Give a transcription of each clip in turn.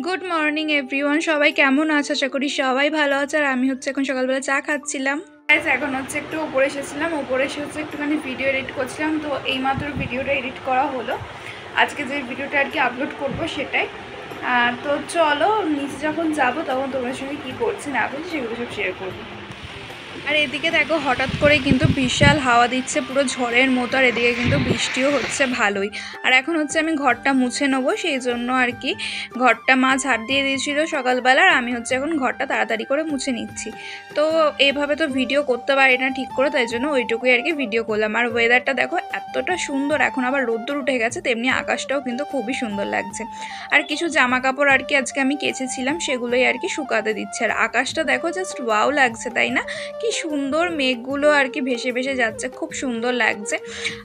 Good morning everyone, সবাই কেমন আছে? আশা করি সবাই ভালো আছে। আর আমি হচ্ছে এখন সকালবেলা চা খাচ্ছিলাম। এখন হচ্ছে একটু উপরে এসেছিলাম, উপরে এসে হচ্ছে একটুখানি ভিডিও এডিট করছিলাম। তো এইমাত্র ভিডিওটা এডিট করা হলো, আজকে যে ভিডিওটা আর কি আপলোড করবো সেটাই। তো চলো নিচে যখন যাবো তখন তোমার সঙ্গে কী করছি না করছি সেগুলো সব শেয়ার করবো। আর এদিকে দেখো হঠাৎ করে কিন্তু বিশাল হাওয়া দিচ্ছে, পুরো ঝড়ের মতো। আর এদিকে কিন্তু বৃষ্টিও হচ্ছে ভালোই। আর এখন হচ্ছে আমি ঘরটা মুছে নেবো, সেই জন্য আর কি ঘরটা মা ঝাড় দিয়ে দিয়েছিল সকালবেলা, আর আমি হচ্ছে এখন ঘরটা তাড়াতাড়ি করে মুছে নিচ্ছি। তো এইভাবে তো ভিডিও করতে পারি না ঠিক করে, তাই জন্য ওইটুকুই আর কি ভিডিও করলাম। আর ওয়েদারটা দেখো এতটা সুন্দর, এখন আবার রোদ্দুর উঠে গেছে, তেমনি আকাশটাও কিন্তু খুবই সুন্দর লাগছে। আর কিছু জামা কাপড় আর কি আজকে আমি কেচেছিলাম, সেগুলোই আর কি শুকাতে দিচ্ছে। আর আকাশটা দেখো জাস্ট ওয়াও লাগছে, তাই না? কি সুন্দর মেঘগুলো আর কি ভেসে ভেসে যাচ্ছে, খুব সুন্দর লাগছে।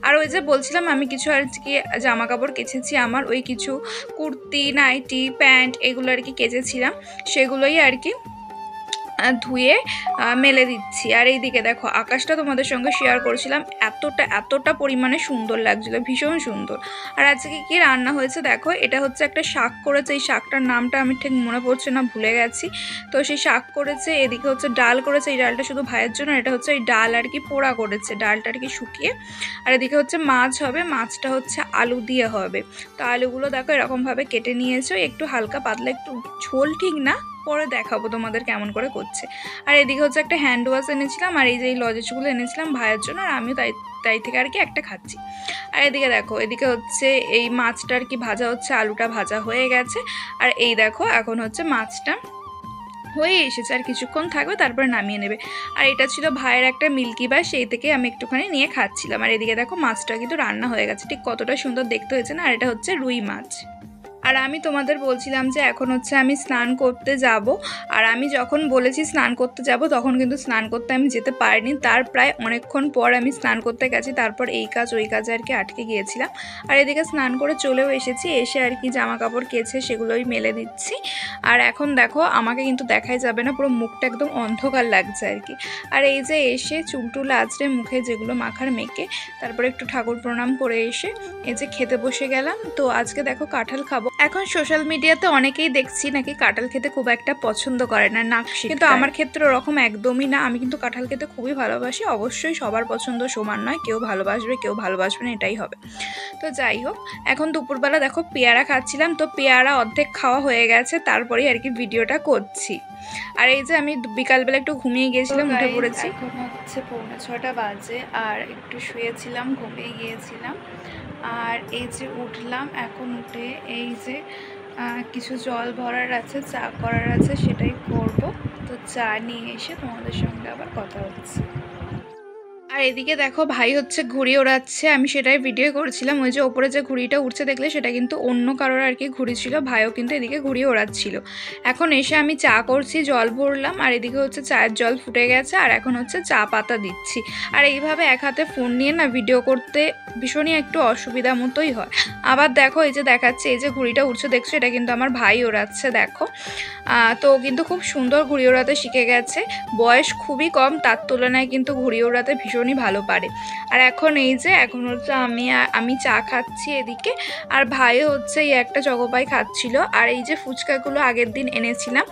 আর ওই যে বলছিলাম আমি কিছু আর কি জামা কাপড় কেচেছি, আমার ওই কিছু কুর্তি, নাইটি, প্যান্ট এগুলো আর কি কেচেছিলাম, সেগুলোই আর কি ধুয়ে মেলে দিচ্ছি। আর এইদিকে দেখো আকাশটা তোমাদের সঙ্গে শেয়ার করছিলাম, এতটা পরিমাণে সুন্দর লাগছিল, ভীষণ সুন্দর। আর আজকে কি রান্না হয়েছে দেখো, এটা হচ্ছে একটা শাক করেছে, এই শাকটার নামটা আমি ঠিক মনে পড়ছে না, ভুলে গেছি। তো সেই শাক করেছে, এদিকে হচ্ছে ডাল করেছে, এই ডালটা শুধু ভাইয়ের জন্য, এটা হচ্ছে এই ডাল আর কি পোড়া করেছে, ডালটা আর কি শুকিয়ে। আর এদিকে হচ্ছে মাছ হবে, মাছটা হচ্ছে আলু দিয়ে হবে। তো আলুগুলো দেখো এরকমভাবে কেটে নিয়েছো, একটু হালকা পাতলা, একটু ঝোল ঠিক না, পরে দেখাবো তোমাদের কেমন করে করছে। আর এদিকে হচ্ছে একটা হ্যান্ড ওয়াশ এনেছিলাম, আর এই যে এই লজেসগুলো এনেছিলাম ভাইয়ের জন্য, আর আমিও তাই থেকে আর কি একটা খাচ্ছি। আর এদিকে দেখো, এদিকে হচ্ছে এই মাছটা আর কি ভাজা হচ্ছে, আলুটা ভাজা হয়ে গেছে। আর এই দেখো এখন হচ্ছে মাছটা হয়ে এসেছে, আর কিছুক্ষণ থাকবে তারপরে নামিয়ে নেবে। আর এটা ছিল ভাইয়ের একটা মিল্কি বার, সেই থেকে আমি একটুখানি নিয়ে খাচ্ছিলাম। আর এদিকে দেখো মাছটা কিন্তু রান্না হয়ে গেছে, ঠিক কতটা সুন্দর দেখতে হয়েছে না। আর এটা হচ্ছে রুই মাছ। আর আমি তোমাদের বলছিলাম যে এখন হচ্ছে আমি স্নান করতে যাব। আর আমি যখন বলেছি স্নান করতে যাব তখন কিন্তু স্নান করতে আমি যেতে পারিনি, তার প্রায় অনেকক্ষণ পর আমি স্নান করতে গেছি, তারপর এই কাজ ওই কাজে আর কি আটকে গিয়েছিলাম। আর এদিকে স্নান করে চলেও এসেছি, এসে আর কি জামা কাপড় কেচে সেগুলোই মেলে দিচ্ছি। আর এখন দেখো আমাকে কিন্তু দেখাই যাবে না, পুরো মুখটা একদম অন্ধকার লাগছে আর কি। আর এই যে এসে চুলটুল আঁচড়ে মুখে যেগুলো মাখার মেখে তারপরে একটু ঠাকুর প্রণাম করে এসে এই যে খেতে বসে গেলাম। তো আজকে দেখো কাঁঠাল খাবো। এখন সোশ্যাল মিডিয়াতে অনেকেই দেখছি নাকি কাঁঠাল খেতে খুব একটা পছন্দ করে না, নাক শিটকায়, কিন্তু আমার ক্ষেত্রে ওরকম একদমই না। আমি কিন্তু কাঁঠাল খেতে খুবই ভালোবাসি। অবশ্যই সবার পছন্দ সমান নয়, কেউ ভালোবাসবে কেউ ভালোবাসবে না, এটাই হবে। তো যাই হোক, এখন দুপুরবেলা দেখো পেয়ারা খাচ্ছিলাম, তো পেয়ারা অর্ধেক খাওয়া হয়ে গেছে, তারপরেই আর কি ভিডিওটা করছি। আর এই যে আমি বিকালবেলা একটু ঘুমিয়ে গিয়েছিলাম, উঠে পড়েছি। এখন হচ্ছে 6:45 বাজে, আর একটু শুয়েছিলাম, ঘুমিয়ে গিয়েছিলাম। আর এই যে উঠলাম, এখন উঠে এই যে কিছু জল ভরার আছে, চা করার আছে, সেটাই করব। তো চা নিয়ে এসে তোমাদের সঙ্গে আবার কথা হচ্ছে। আর এদিকে দেখো ভাই হচ্ছে ঘুড়ি ওড়াচ্ছে, আমি সেটাই ভিডিও করেছিলাম। ওই যে ওপরে যে ঘুড়িটা উঠছে দেখলে, সেটা কিন্তু অন্য কারোর আর কি ঘুড়ি ছিল, ভাইও কিন্তু এদিকে ঘুড়ি ওড়াচ্ছিল। এখন এসে আমি চা করছি, জল ভরলাম, আর এদিকে হচ্ছে চায়ের জল ফুটে গেছে, আর এখন হচ্ছে চা পাতা দিচ্ছি। আর এইভাবে এক হাতে ফোন নিয়ে না ভিডিও করতে ভীষণই একটু অসুবিধা মতোই হয়। আবার দেখো এই যে দেখাচ্ছে, এই যে ঘুড়িটা উঠছে দেখছো, এটা কিন্তু আমার ভাই ওড়াচ্ছে দেখো। তো কিন্তু খুব সুন্দর ঘুড়ি ওড়াতে শিখে গেছে, বয়স খুবই কম, তার তুলনায় কিন্তু ঘুড়ি ওড়াতে ভীষণই ভালো পারে। আর এখন এই যে এখন হচ্ছে আমি চা খাচ্ছি এদিকে, আর ভাইও হচ্ছে এই একটা জগপাই খাচ্ছিল। আর এই যে ফুচকাগুলো আগের দিন এনেছিলাম,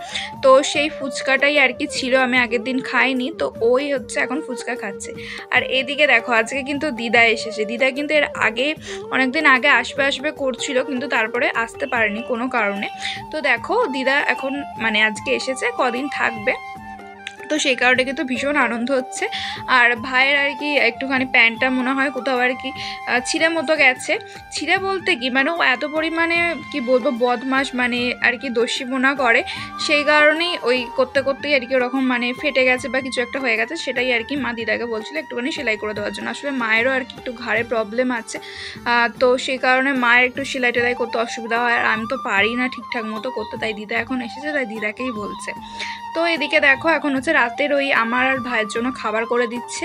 তো সেই ফুচকাটাই আর কি ছিল, আমি আগের দিন খাইনি, তো ওই হচ্ছে এখন ফুচকা খাচ্ছে। আর এদিকে দেখো আজকে কিন্তু দিদা এসেছে, দিদা কিন্তু এর আগে অনেকদিন আগে আসবে করছিল, কিন্তু তারপরে আসতে পারেনি কোনো কারণে। তো দেখো দিদা এখন মানে আজকে এসেছে, কদিন থাকবে, তো সেই কারণে কিন্তু ভীষণ আনন্দ হচ্ছে। আর ভাইয়ের আর কি একটুখানি প্যান্টটা মনে হয় কোথাও আর কি ছিঁড়ে মতো গেছে, ছিঁড়ে বলতে কি মানে ও এত পরিমাণে কি বলবো বদমাশ, মানে আর কি দস্যিপনা করে, সেই কারণেই ওই করতে করতেই আর কি ওরকম মানে ফেটে গেছে বা কিছু একটা হয়ে গেছে। সেটাই আর কি মা দিদাকে বলছিল একটুখানি সেলাই করে দেওয়ার জন্য। আসলে মায়েরও আর কি একটু ঘাড়ে প্রবলেম আছে, তো সেই কারণে মায়ের একটু সেলাই টেলাই করতে অসুবিধা হয়, আর আমি তো পারি না ঠিকঠাক মতো করতে, তাই দিদা এখন এসেছে, তাই দিদাকেই বলছে। তো এদিকে দেখো এখন হচ্ছে রাতের ওই আমার আর ভাইয়ের জন্য খাবার করে দিচ্ছে,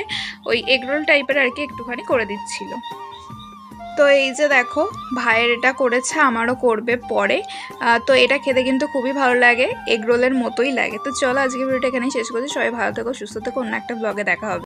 ওই এগরোল টাইপের আর কি একটুখানি করে দিচ্ছিল। তো এই যে দেখো ভাইয়ের এটা করেছে, আমারও করবে পরে। তো এটা খেতে কিন্তু খুবই ভালো লাগে, এগরোলের মতোই লাগে। তো চলো আজকে ভিডিওটা এখানেই শেষ করছি, সবাই ভালো থেকো, সুস্থ থেকো, অন্য একটা ব্লগে দেখা হবে।